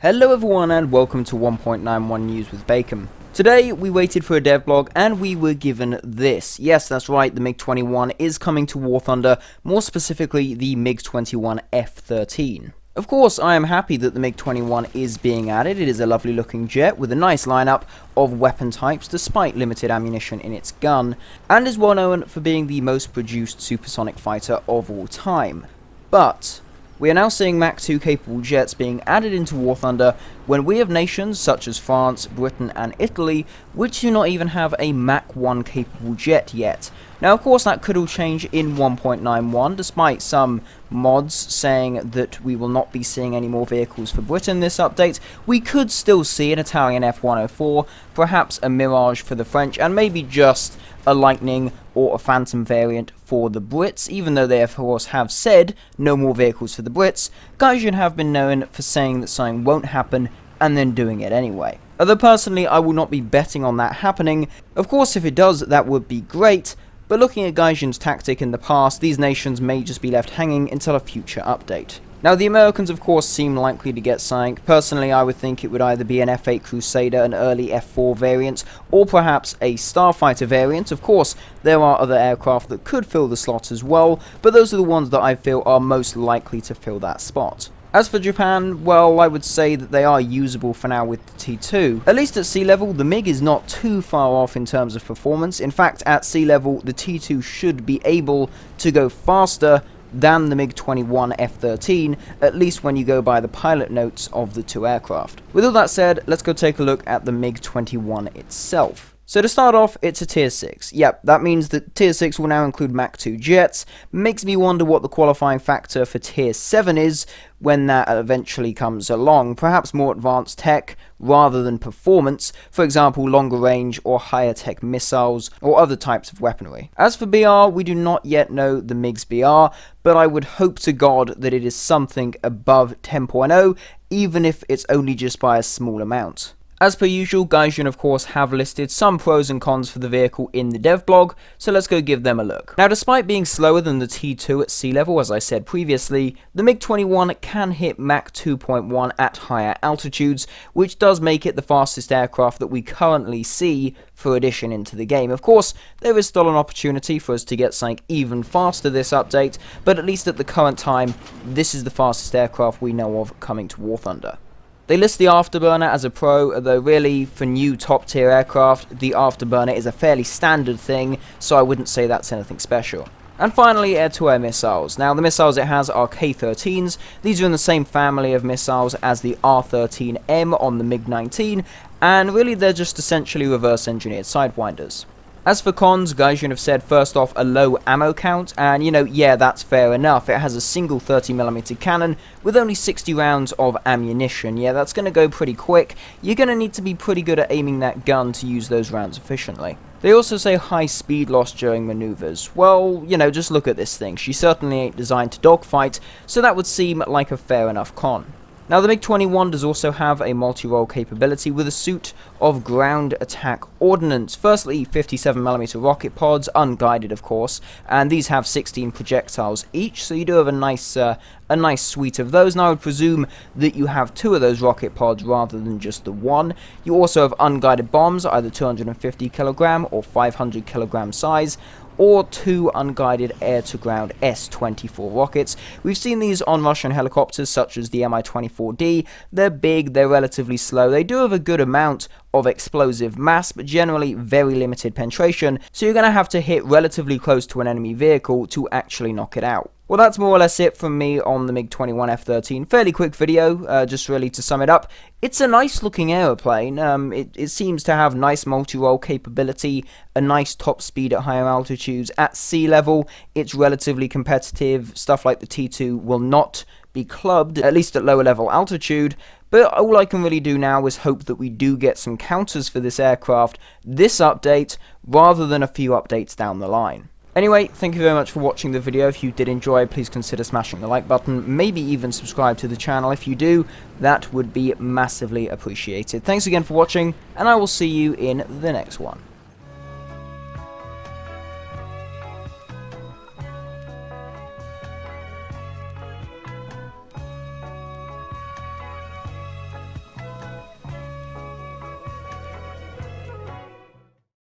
Hello everyone and welcome to 1.91 News with Bacon. Today we waited for a devblog and we were given this. Yes, that's right, the MiG-21 is coming to War Thunder, more specifically the MiG-21 F-13. Of course, I am happy that the MiG-21 is being added. It is a lovely looking jet with a nice lineup of weapon types despite limited ammunition in its gun, and is well known for being the most produced supersonic fighter of all time. But we are now seeing Mach 2 capable jets being added into War Thunder when we have nations such as France, Britain and Italy which do not even have a Mach 1 capable jet yet. Now of course that could all change in 1.91 despite some mods saying that we will not be seeing any more vehicles for Britain this update. We could still see an Italian F-104, perhaps a Mirage for the French, and maybe just a Lightning or a Phantom variant for the Brits, even though they of course have said no more vehicles for the Brits. Gaijin have been known for saying that something won't happen and then doing it anyway. Although personally I will not be betting on that happening. Of course if it does that would be great, but looking at Gaijin's tactic in the past, these nations may just be left hanging until a future update. Now the Americans of course seem likely to get something. Personally I would think it would either be an F-8 Crusader, an early F-4 variant, or perhaps a Starfighter variant. Of course there are other aircraft that could fill the slot as well, but those are the ones that I feel are most likely to fill that spot. As for Japan, well, I would say that they are usable for now with the T2. At least at sea level, the MiG is not too far off in terms of performance. In fact, at sea level, the T2 should be able to go faster than the MiG-21 F-13, at least when you go by the pilot notes of the two aircraft. With all that said, let's go take a look at the MiG-21 itself. So to start off, it's a Tier 6. Yep, that means that Tier 6 will now include Mach 2 jets. Makes me wonder what the qualifying factor for Tier 7 is when that eventually comes along. Perhaps more advanced tech rather than performance, for example longer range or higher tech missiles or other types of weaponry. As for BR, we do not yet know the MiG's BR, but I would hope to God that it is something above 10.0, even if it's only just by a small amount. As per usual, Gaijin of course have listed some pros and cons for the vehicle in the devblog, so let's go give them a look. Now despite being slower than the T2 at sea level, as I said previously, the MiG-21 can hit Mach 2.1 at higher altitudes, which does make it the fastest aircraft that we currently see for addition into the game. Of course, there is still an opportunity for us to get something even faster this update, but at least at the current time, this is the fastest aircraft we know of coming to War Thunder. They list the Afterburner as a pro, although really for new top tier aircraft, the Afterburner is a fairly standard thing, so I wouldn't say that's anything special. And finally, air-to-air missiles. Now the missiles it has are K-13s. These are in the same family of missiles as the R-13M on the MiG-19, and really they're just essentially reverse engineered sidewinders. As for cons, Gaijin have said first off a low ammo count, and yeah, that's fair enough. It has a single 30mm cannon with only 60 rounds of ammunition. Yeah, that's going to go pretty quick. You're going to need to be pretty good at aiming that gun to use those rounds efficiently. They also say high speed loss during maneuvers. Well, just look at this thing. She certainly ain't designed to dogfight, so that would seem like a fair enough con. Now the MiG-21 does also have a multi-role capability with a suit of ground attack ordnance. Firstly, 57mm rocket pods, unguided of course, and these have 16 projectiles each, so you do have a nice suite of those. Now I would presume that you have 2 of those rocket pods rather than just the 1. You also have unguided bombs, either 250kg or 500kg size, or 2 unguided air-to-ground S-24 rockets. We've seen these on Russian helicopters such as the Mi-24D. They're big, they're relatively slow, they do have a good amount of explosive mass, but generally very limited penetration, so you're going to have to hit relatively close to an enemy vehicle to actually knock it out. Well, that's more or less it from me on the MiG-21 F-13. Fairly quick video, just really to sum it up. It's a nice looking aeroplane. It seems to have nice multi-role capability, a nice top speed at higher altitudes. At sea level, it's relatively competitive. Stuff like the T2 will not be clubbed, at least at lower level altitude. But all I can really do now is hope that we do get some counters for this aircraft this update, rather than a few updates down the line. Anyway, thank you very much for watching the video. If you did enjoy, please consider smashing the like button, maybe even subscribe to the channel. If you do, that would be massively appreciated. Thanks again for watching, and I will see you in the next one.